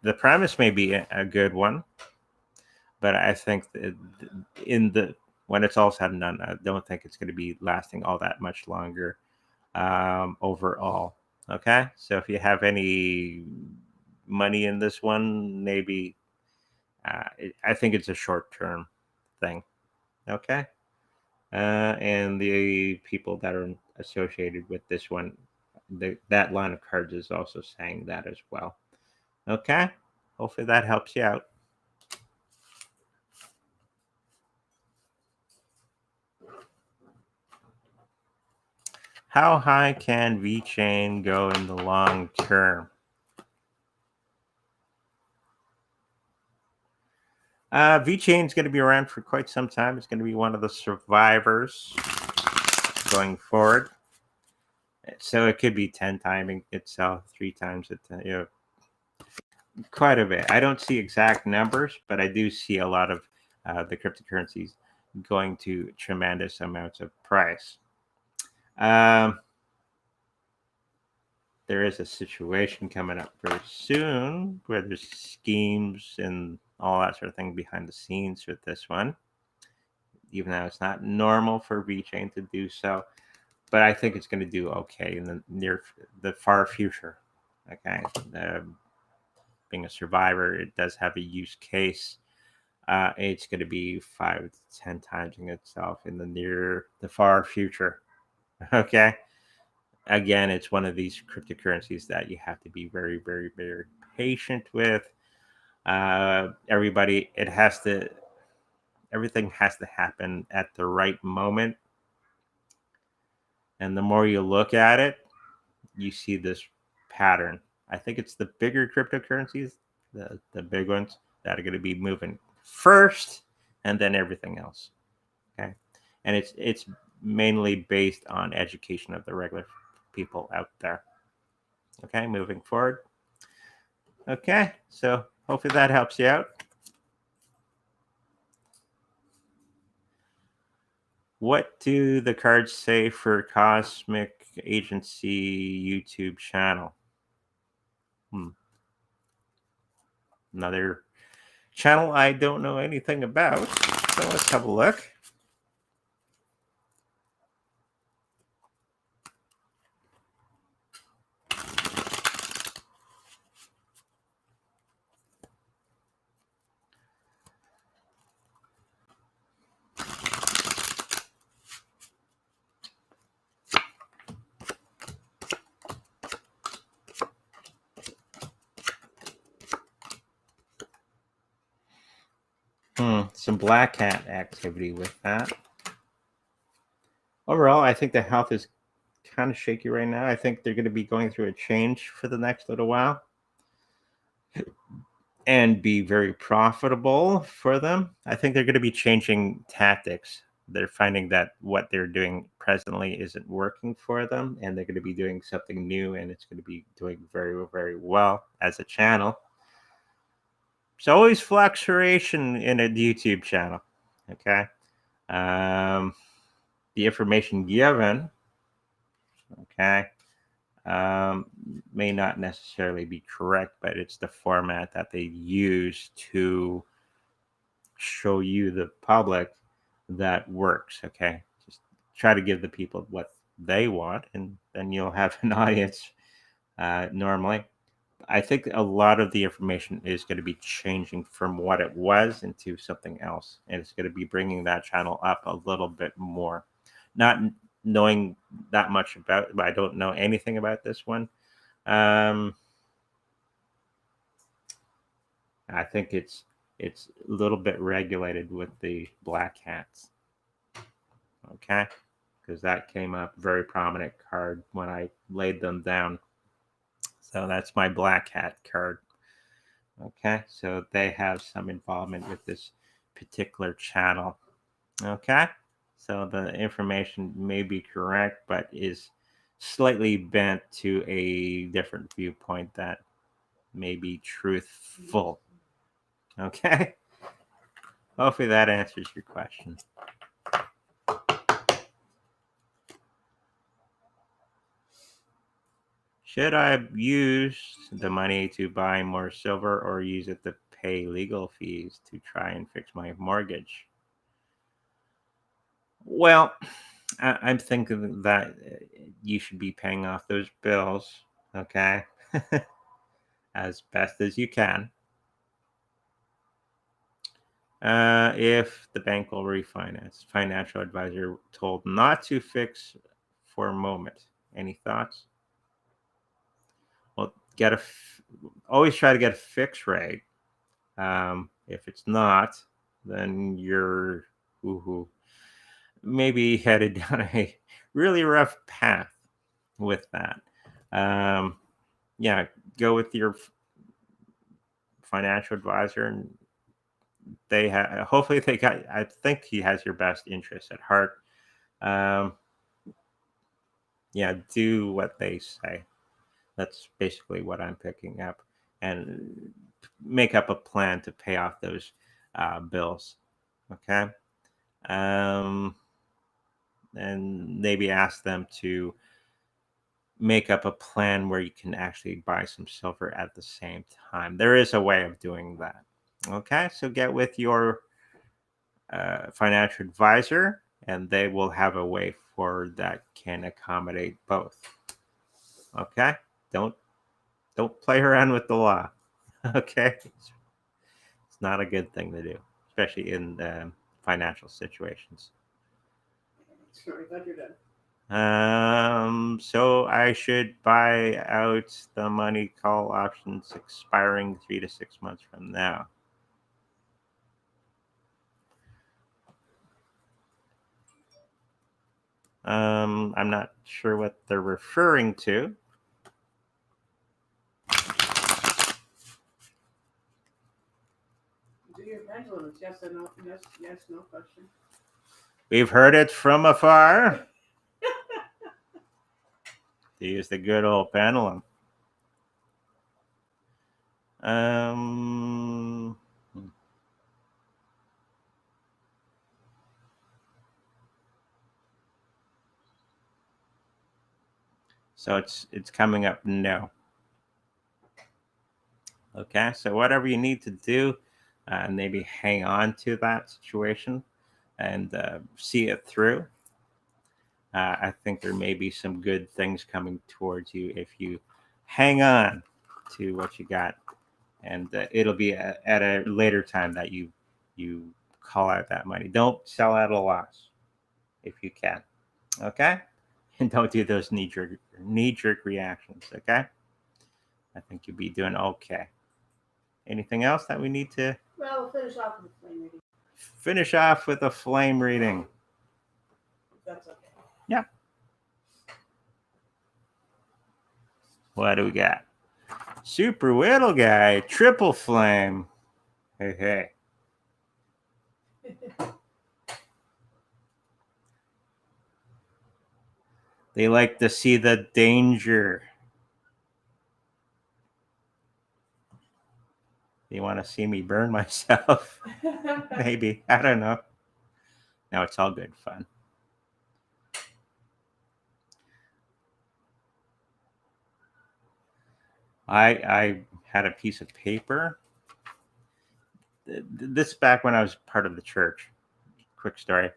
The premise may be a good one, but I think when it's all said and done, I don't think it's going to be lasting all that much longer overall. Okay. So if you have any money in this one, maybe I think it's a short-term thing. Okay. And the people that are associated with this one, that line of cards is also saying that as well. Okay. Hopefully that helps you out. How high can Vechain go in the long term? Vechain is going to be around for quite some time. It's going to be one of the survivors going forward. So it could be 10 timing itself, 3 times it, quite a bit. I don't see exact numbers, but I do see a lot of the cryptocurrencies going to tremendous amounts of price. There is a situation coming up very soon where there's schemes and all that sort of thing behind the scenes with this one, even though it's not normal for Vechain to do so. But I think it's going to do okay in the far future. Okay, being a survivor, it does have a use case. It's going to be 5 to 10 times in itself in the far future. Okay. Again, it's one of these cryptocurrencies that you have to be very, very, very patient with. Everything has to happen at the right moment. And the more you look at it, you see this pattern. I think it's the bigger cryptocurrencies, the big ones that are going to be moving first, and then everything else. Okay, and it's mainly based on education of the regular people out there. Okay, moving forward. Okay, so hopefully that helps you out. What do the cards say for Cosmic Agency YouTube channel? Another channel I don't know anything about. So let's have a look. Some Black Hat activity with that. Overall, I think the health is kind of shaky right now. I think they're going to be going through a change for the next little while and be very profitable for them. I think they're going to be changing tactics. They're finding that what they're doing presently isn't working for them, and they're going to be doing something new, and it's going to be doing very, very well as a channel. There's always fluctuation in a YouTube channel. Okay. The information given, okay, may not necessarily be correct, but it's the format that they use to show you, the public, that works. Okay, just try to give the people what they want, and then you'll have an audience. Normally, I think a lot of the information is going to be changing from what it was into something else, and it's going to be bringing that channel up a little bit more. Not knowing that much about, I don't know anything about this one. Um, I think it's a little bit regulated with the black hats. Okay, because that came up very prominent card when I laid them down. So that's my black hat card. Okay, so they have some involvement with this particular channel. Okay, so the information may be correct, but is slightly bent to a different viewpoint that may be truthful. Okay, hopefully that answers your question. Should I use the money to buy more silver or use it to pay legal fees to try and fix my mortgage? Well, I'm thinking that you should be paying off those bills, okay, as best as you can. If the bank will refinance, financial advisor told not to fix for a moment. Any thoughts? Well, always try to get a fixed rate. If it's not, then you're ooh, maybe headed down a really rough path with that. Um, yeah, go with your financial advisor, and they have. Hopefully, they got. I think he has your best interest at heart. Um, yeah, do what they say. That's basically what I'm picking up, and make up a plan to pay off those bills. Okay, um, and maybe ask them to make up a plan where you can actually buy some silver at the same time. There is a way of doing that. Okay, so get with your financial advisor, and they will have a way for that can accommodate both. Okay, don't don't play around with the law. Okay, it's not a good thing to do, especially in financial situations. Sorry, glad you're done. So I should buy out the money call options expiring 3 to 6 months from now. I'm not sure what they're referring to. Do your pendulums, yes or no? Yes, no question. We've heard it from afar. To use the good old pendulum. Um, so it's coming up no. Okay, so whatever you need to do, maybe hang on to that situation and see it through. I think there may be some good things coming towards you if you hang on to what you got, and it'll be at a later time that you call out that money. Don't sell at a loss if you can. Okay, and don't do those knee jerk reactions. Okay, I think you'll be doing okay. Anything else that we need to Well, we'll finish off with the flame reading. finish off with a flame reading? That's okay. Yeah. What do we got? Super Whittle Guy, triple flame. Hey, hey. They like to see the danger. They want to see me burn myself. Maybe. I don't know. No, it's all good fun. I had a piece of paper this is back when I was part of the church. Quick story.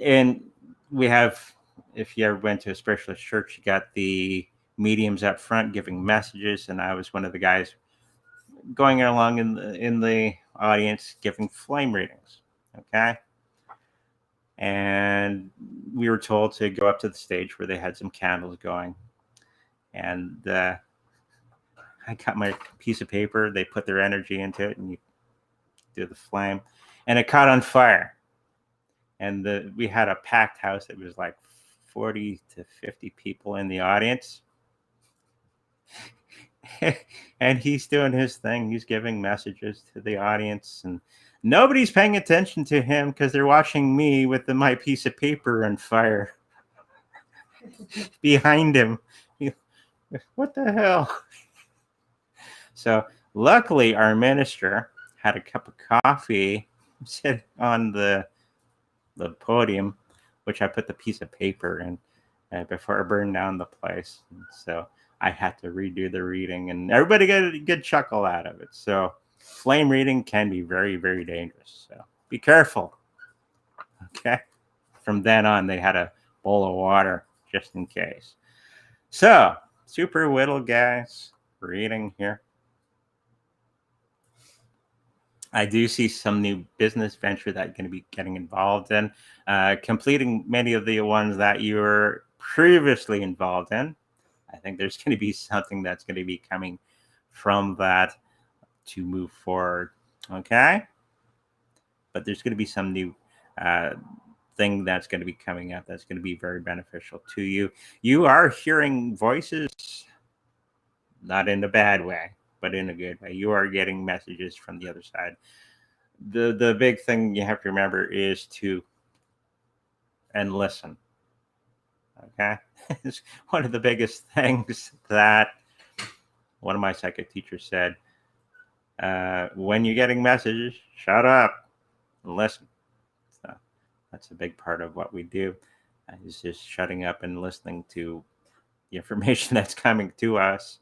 And we have, if you ever went to a spiritualist church, you got the mediums up front giving messages, and I was one of the guys going along in the audience giving flame readings. Okay. And we were told to go up to the stage where they had some candles going. And I got my piece of paper. They put their energy into it, and you do the flame. And it caught on fire. And we had a packed house. It was like 40 to 50 people in the audience. And he's doing his thing. He's giving messages to the audience, and nobody's paying attention to him because they're watching me with my piece of paper on fire behind him. What the hell? So luckily, our minister had a cup of coffee sitting on the podium, which I put the piece of paper in before I burned down the place. And so I had to redo the reading, and everybody got a good chuckle out of it. So flame reading can be very, very dangerous. So be careful. Okay. From then on, they had a bowl of water just in case. So super whittle guys reading here. I do see some new business venture that you're going to be getting involved in, completing many of the ones that you were previously involved in. I think there's going to be something that's going to be coming from that to move forward. Okay. But there's going to be some new thing that's going to be coming up that's going to be very beneficial to you. You are hearing voices, not in a bad way, but in a good way. You are getting messages from the other side. The big thing you have to remember is to listen. Okay. It's one of the biggest things that one of my psychic teachers said. When you're getting messages, shut up and listen. So that's a big part of what we do, is just shutting up and listening to the information that's coming to us.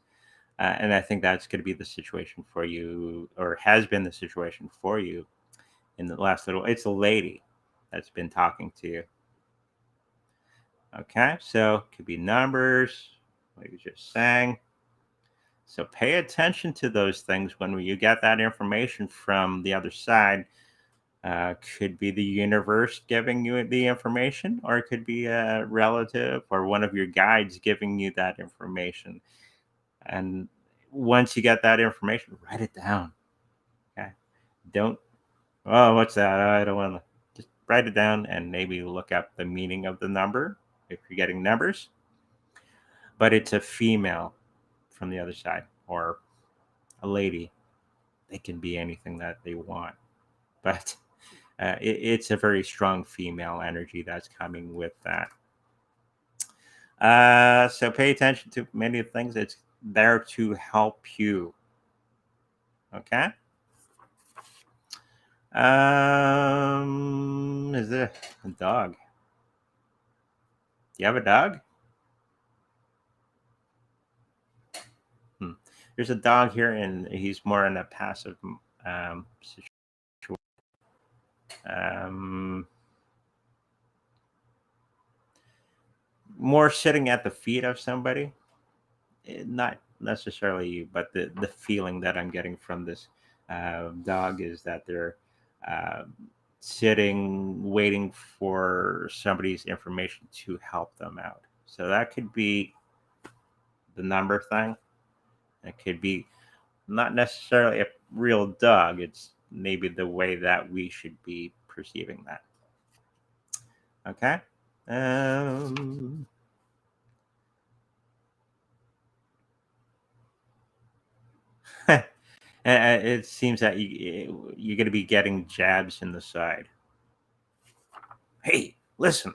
And I think that's going to be the situation for you, or has been the situation for you in the last little. It's a lady that's been talking to you. Okay, so it could be numbers, like you just sang. So pay attention to those things when you get that information from the other side. Could be the universe giving you the information, or it could be a relative or one of your guides giving you that information. And once you get that information, write it down. Okay. Don't, oh, what's that? I don't want to. Just write it down and maybe look up the meaning of the number if you're getting numbers. But it's a female from the other side, or a lady. They can be anything that they want. But it's a very strong female energy that's coming with that. So pay attention to many of the things. It's there to help you. Okay. Is there a dog? Do you have a dog? There's a dog here, and he's more in a passive situation. More sitting at the feet of somebody. Not necessarily you, but the feeling that I'm getting from this dog is that they're sitting, waiting for somebody's information to help them out. So that could be the number thing. It could be not necessarily a real dog. It's maybe the way that we should be perceiving that. Okay. It seems that you're going to be getting jabs in the side. Hey, listen.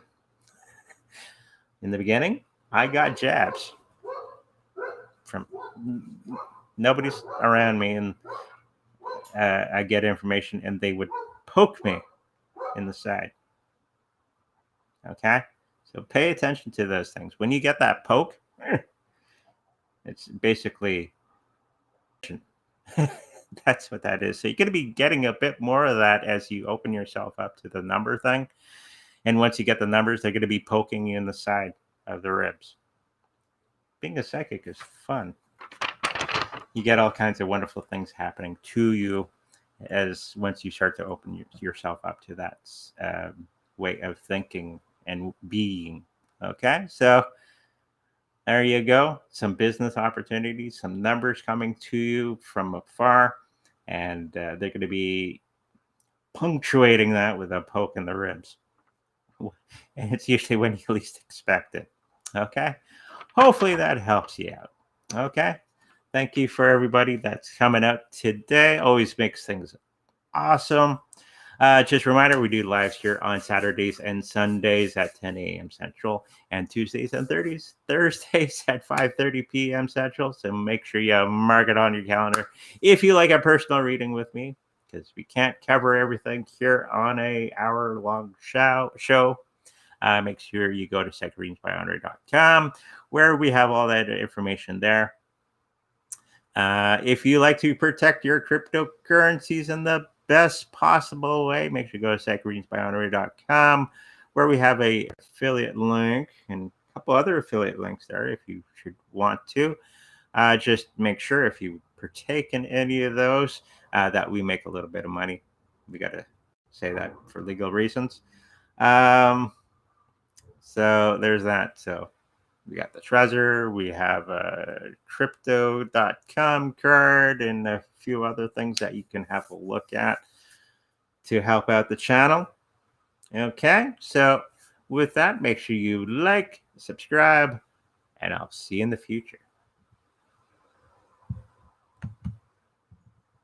In the beginning, I got jabs from nobody's around me, and I get information, and they would poke me in the side. Okay, so pay attention to those things. When you get that poke, it's basically That's what that is. So you're going to be getting a bit more of that as you open yourself up to the number thing. And once you get the numbers, they're going to be poking you in the side of the ribs. Being a psychic is fun. You get all kinds of wonderful things happening to you as once you start to open yourself up to that way of thinking and being. Okay, so there you go. Some business opportunities, some numbers coming to you from afar, and they're going to be punctuating that with a poke in the ribs. And it's usually when you least expect it. Okay, hopefully that helps you out. Okay, thank you for everybody that's coming up today. Always makes things awesome. Just a reminder, we do lives here on Saturdays and Sundays at 10 a.m. Central, and Tuesdays and Thursdays at 5:30 p.m. Central. So make sure you mark it on your calendar if you like a personal reading with me, because we can't cover everything here on a hour-long show. Make sure you go to secondreadingsbyandre.com, where we have all that information there. If you like to protect your cryptocurrencies in the best possible way, make sure you go to secondreadingsbyandre.com, where we have a affiliate link and a couple other affiliate links there if you should want to. Just make sure if you partake in any of those that we make a little bit of money. We got to say that for legal reasons. So there's that. So we got the Trezor, we have a crypto.com card, and a few other things that you can have a look at to help out the channel. Okay, so with that, make sure you like, subscribe, and I'll see you in the future.